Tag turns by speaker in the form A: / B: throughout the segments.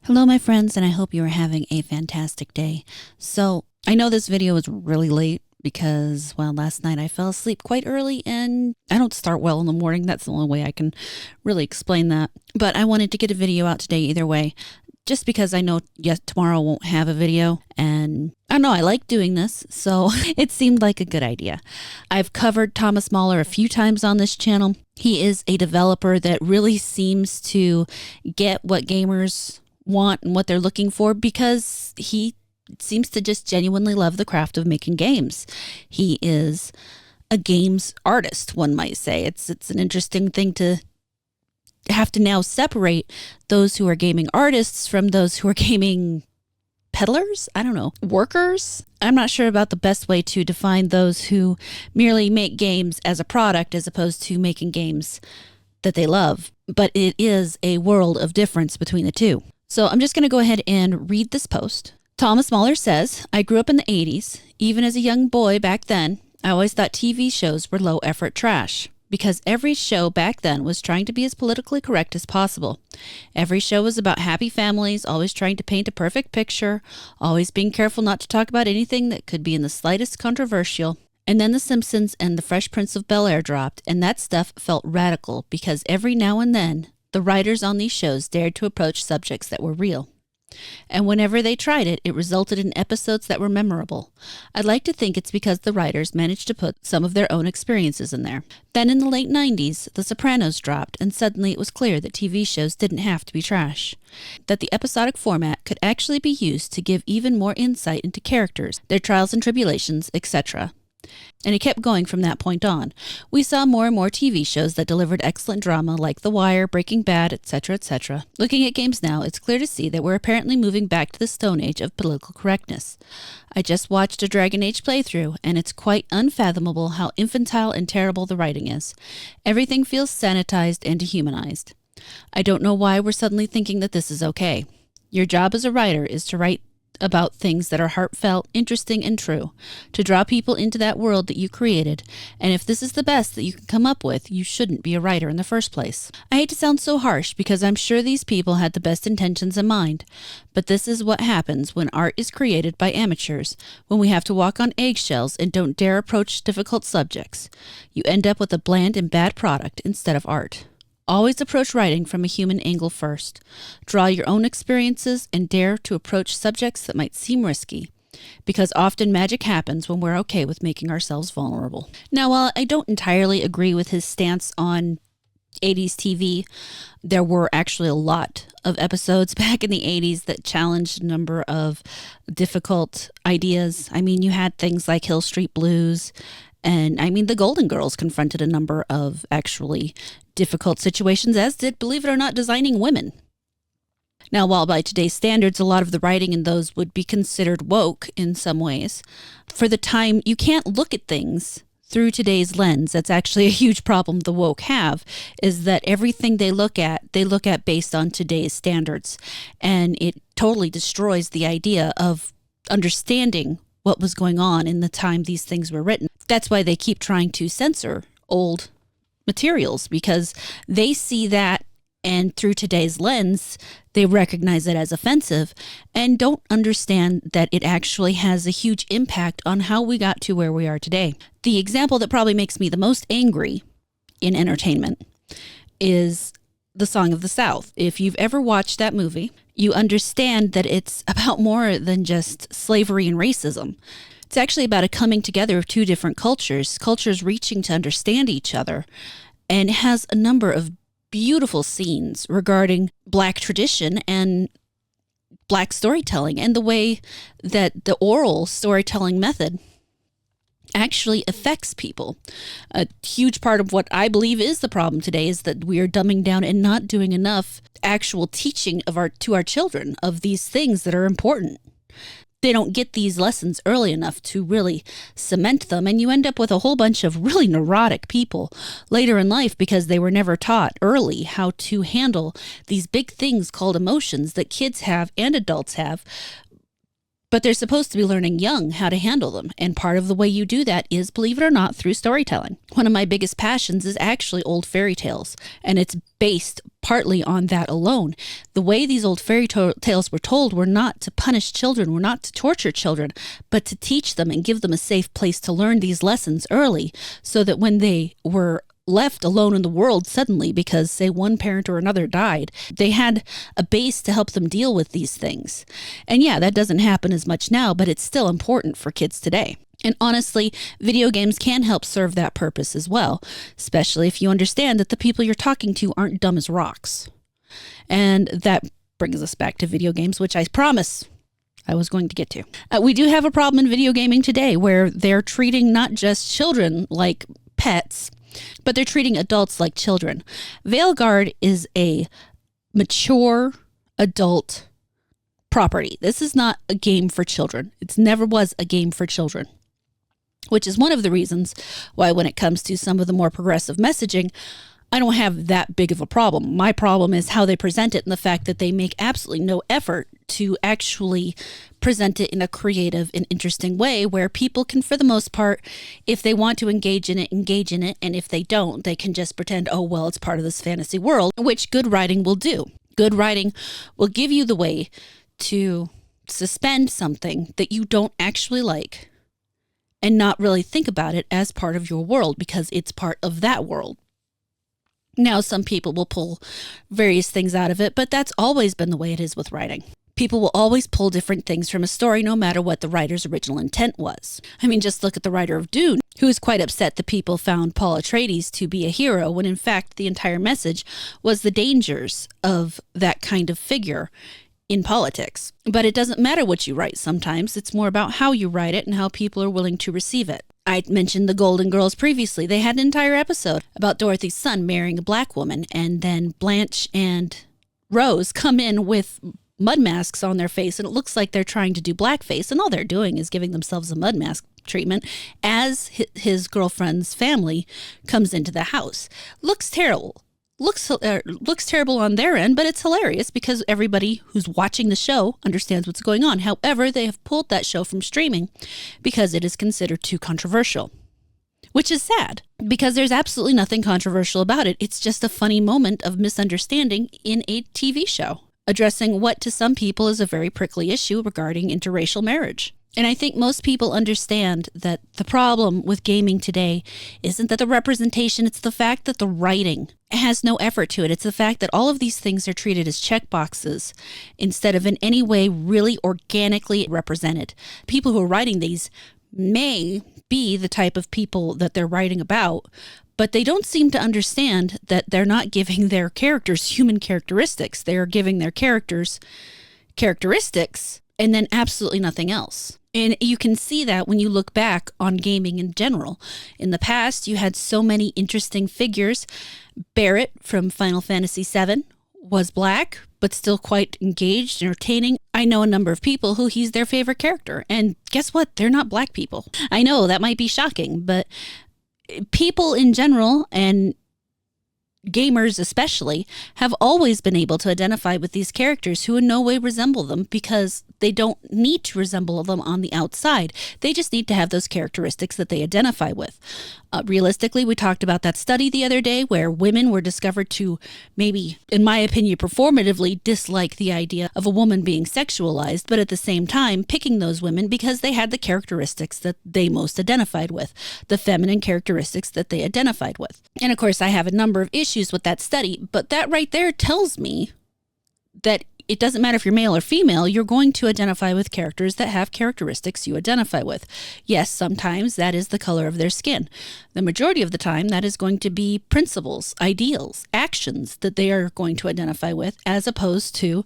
A: Hello, my friends, and I hope you are having a fantastic day. So, I know this video is really late because, well, last night I fell asleep quite early and I don't start well in the morning. That's the only way I can really explain that. But I wanted to get a video out today either way, just because I know, yes, tomorrow won't have a video. And I don't know, I like doing this, so it seemed like a good idea. I've covered Thomas Mahler a few times on this channel. He is a developer that really seems to get what gamers want and what they're looking for because he seems to just genuinely love the craft of making games. He is a games artist, one might say. It's an interesting thing to have to now separate those who are gaming artists from those who are gaming peddlers? I don't know. Workers? I'm not sure about the best way to define those who merely make games as a product as opposed to making games that they love. But it is a world of difference between the two. So I'm just going to go ahead and read this post. Thomas Mahler says, I grew up in the 80s. Even as a young boy back then, I always thought TV shows were low-effort trash because every show back then was trying to be as politically correct as possible. Every show was about happy families, always trying to paint a perfect picture, always being careful not to talk about anything that could be in the slightest controversial. And then The Simpsons and The Fresh Prince of Bel-Air dropped, and that stuff felt radical because every now and then, the writers on these shows dared to approach subjects that were real. And whenever they tried it, it resulted in episodes that were memorable. I'd like to think it's because the writers managed to put some of their own experiences in there. Then in the late 90s, The Sopranos dropped, and suddenly it was clear that TV shows didn't have to be trash. That the episodic format could actually be used to give even more insight into characters, their trials and tribulations, etc. And it kept going from that point on. We saw more and more TV shows that delivered excellent drama like The Wire, Breaking Bad, etc., etc. Looking at games now, it's clear to see that we're apparently moving back to the Stone Age of political correctness. I just watched a Dragon Age playthrough, and it's quite unfathomable how infantile and terrible the writing is. Everything feels sanitized and dehumanized. I don't know why we're suddenly thinking that this is okay. Your job as a writer is to write about things that are heartfelt, interesting, and true, to draw people into that world that you created, and if this is the best that you can come up with, you shouldn't be a writer in the first place. I hate to sound so harsh because I'm sure these people had the best intentions in mind, but this is what happens when art is created by amateurs, when we have to walk on eggshells and don't dare approach difficult subjects. You end up with a bland and bad product instead of art. Always approach writing from a human angle first. Draw your own experiences and dare to approach subjects that might seem risky, because often magic happens when we're okay with making ourselves vulnerable. Now, while I don't entirely agree with his stance on 80s TV, there were actually a lot of episodes back in the 80s that challenged a number of difficult ideas. I mean, you had things like Hill Street Blues, and I mean, the Golden Girls confronted a number of actually difficult situations, as did, believe it or not, Designing Women. Now, while by today's standards, a lot of the writing in those would be considered woke in some ways, for the time, you can't look at things through today's lens. That's actually a huge problem the woke have, is that everything they look at based on today's standards. And it totally destroys the idea of understanding what was going on in the time these things were written. That's why they keep trying to censor old materials, because they see that, and through today's lens, they recognize it as offensive and don't understand that it actually has a huge impact on how we got to where we are today. The example that probably makes me the most angry in entertainment is The Song of the South. If you've ever watched that movie, you understand that it's about more than just slavery and racism. It's actually about a coming together of two different cultures reaching to understand each other, and it has a number of beautiful scenes regarding Black tradition and Black storytelling and the way that the oral storytelling method actually affects people. A huge part of what I believe is the problem today is that we are dumbing down and not doing enough actual teaching to our children of these things that are important. They don't get these lessons early enough to really cement them, and you end up with a whole bunch of really neurotic people later in life because they were never taught early how to handle these big things called emotions that kids have and adults have, But they're supposed to be learning young how to handle them. And part of the way you do that is, believe it or not, through storytelling. One of my biggest passions is actually old fairy tales. And it's based partly on that alone. The way these old fairy tales were told were not to punish children, were not to torture children, but to teach them and give them a safe place to learn these lessons early, so that when they were left alone in the world suddenly because, say, one parent or another died, they had a base to help them deal with these things. And yeah, that doesn't happen as much now, but it's still important for kids today. And honestly, video games can help serve that purpose as well, especially if you understand that the people you're talking to aren't dumb as rocks. And that brings us back to video games, which I promise I was going to get to. We do have a problem in video gaming today where they're treating not just children like pets, but they're treating adults like children. Veilguard is a mature adult property. This is not a game for children. It never was a game for children, which is one of the reasons why when it comes to some of the more progressive messaging, I don't have that big of a problem. My problem is how they present it and the fact that they make absolutely no effort to actually present it in a creative and interesting way where people can, for the most part, if they want to engage in it. And if they don't, they can just pretend, oh, well, it's part of this fantasy world, which good writing will do. Good writing will give you the way to suspend something that you don't actually like and not really think about it as part of your world because it's part of that world. Now, some people will pull various things out of it, but that's always been the way it is with writing. People will always pull different things from a story, no matter what the writer's original intent was. I mean, just look at the writer of Dune, who is quite upset that people found Paul Atreides to be a hero, when in fact the entire message was the dangers of that kind of figure in politics. But it doesn't matter what you write sometimes. It's more about how you write it and how people are willing to receive it. I mentioned the Golden Girls previously. They had an entire episode about Dorothy's son marrying a black woman, and then Blanche and Rose come in with mud masks on their face, and it looks like they're trying to do blackface, and all they're doing is giving themselves a mud mask treatment as his girlfriend's family comes into the house. Looks terrible. Looks terrible on their end, but it's hilarious because everybody who's watching the show understands what's going on. However, they have pulled that show from streaming because it is considered too controversial, which is sad because there's absolutely nothing controversial about it. It's just a funny moment of misunderstanding in a TV show addressing what to some people is a very prickly issue regarding interracial marriage. And I think most people understand that the problem with gaming today isn't that the representation, it's the fact that the writing has no effort to it. It's the fact that all of these things are treated as checkboxes instead of in any way really organically represented. People who are writing these may be the type of people that they're writing about, but they don't seem to understand that they're not giving their characters human characteristics. They are giving their characters characteristics and then absolutely nothing else. And you can see that when you look back on gaming in general. In the past, you had so many interesting figures. Barrett from Final Fantasy VII was black, but still quite engaged, entertaining. I know a number of people who he's their favorite character. And guess what? They're not black people. I know that might be shocking, but people in general, and gamers especially, have always been able to identify with these characters who in no way resemble them because they don't need to resemble them on the outside. They just need to have those characteristics that they identify with. Realistically, we talked about that study the other day where women were discovered to maybe, in my opinion, performatively dislike the idea of a woman being sexualized, but at the same time picking those women because they had the characteristics that they most identified with, the feminine characteristics that they identified with. And of course, I have a number of issues with that study, but that right there tells me that it doesn't matter if you're male or female, you're going to identify with characters that have characteristics you identify with. Yes, sometimes that is the color of their skin. The majority of the time, that is going to be principles, ideals, actions that they are going to identify with, as opposed to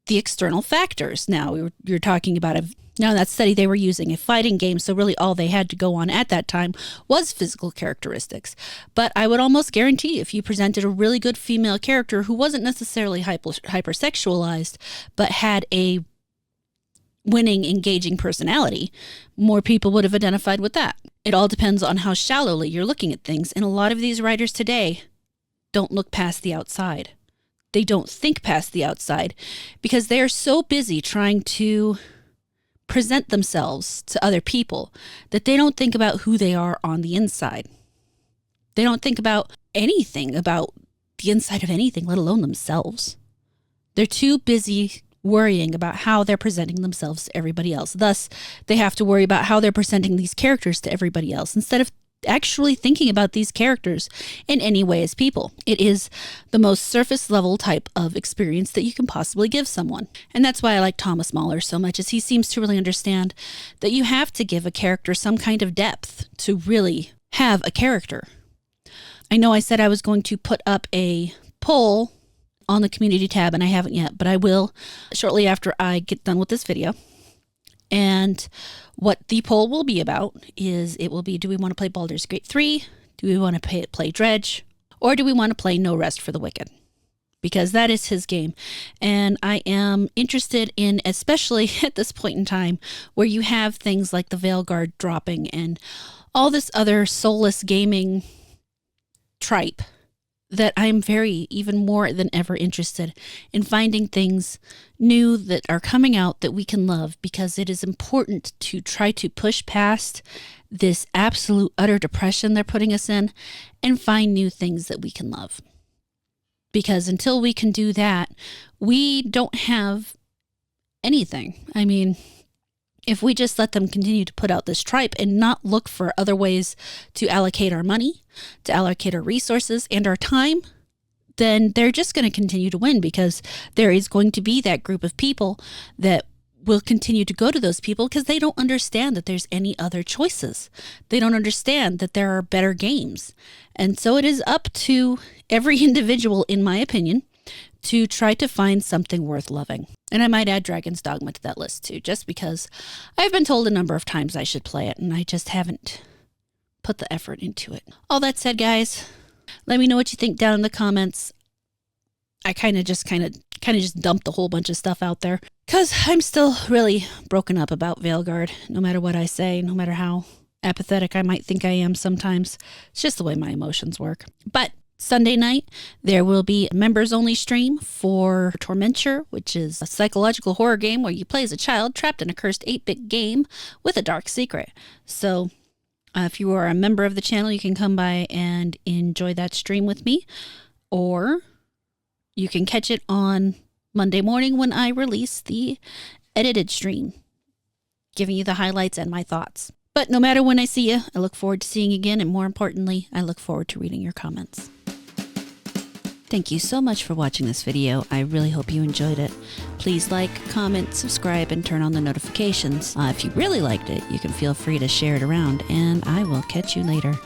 A: the external factors. Now, you're talking about now in that study, they were using a fighting game, so really all they had to go on at that time was physical characteristics. But I would almost guarantee if you presented a really good female character who wasn't necessarily hypersexualized, but had a winning, engaging personality, more people would have identified with that. It all depends on how shallowly you're looking at things, and a lot of these writers today don't look past the outside. They don't think past the outside because they are so busy trying to present themselves to other people that they don't think about who they are on the inside. They don't think about anything about the inside of anything, let alone themselves. They're too busy worrying about how they're presenting themselves to everybody else. Thus, they have to worry about how they're presenting these characters to everybody else instead of actually thinking about these characters in any way as people. It is the most surface level type of experience that you can possibly give someone. And that's why I like Thomas Mahler so much, is he seems to really understand that you have to give a character some kind of depth to really have a character. I know I said I was going to put up a poll on the community tab, and I haven't yet, but I will shortly after I get done with this video. And what the poll will be about is, it will be, do we want to play Baldur's Gate 3? Do we want to play Dredge? Or do we want to play No Rest for the Wicked? Because that is his game. And I am interested in, especially at this point in time, where you have things like the Veilguard dropping and all this other soulless gaming tripe, that I'm even more than ever interested in finding things new that are coming out that we can love, because it is important to try to push past this absolute utter depression they're putting us in and find new things that we can love. Because until we can do that, we don't have anything. I mean, if we just let them continue to put out this tripe and not look for other ways to allocate our money, to allocate our resources and our time, then they're just going to continue to win, because there is going to be that group of people that will continue to go to those people because they don't understand that there's any other choices. They don't understand that there are better games. And so it is up to every individual, in my opinion, to try to find something worth loving. And I might add Dragon's Dogma to that list too, just because I've been told a number of times I should play it, and I just haven't put the effort into it. All that said, guys, let me know what you think down in the comments. I kind of just dumped a whole bunch of stuff out there because I'm still really broken up about Veilguard, no matter what I say, no matter how apathetic I might think I am sometimes. It's just the way my emotions work. But Sunday night, there will be a members-only stream for Tormenture, which is a psychological horror game where you play as a child trapped in a cursed 8-bit game with a dark secret. So if you are a member of the channel, you can come by and enjoy that stream with me, or you can catch it on Monday morning when I release the edited stream, giving you the highlights and my thoughts. But no matter when I see you, I look forward to seeing you again, and more importantly, I look forward to reading your comments. Thank you so much for watching this video. I really hope you enjoyed it. Please like, comment, subscribe, and turn on the notifications. If you really liked it, you can feel free to share it around, and I will catch you later.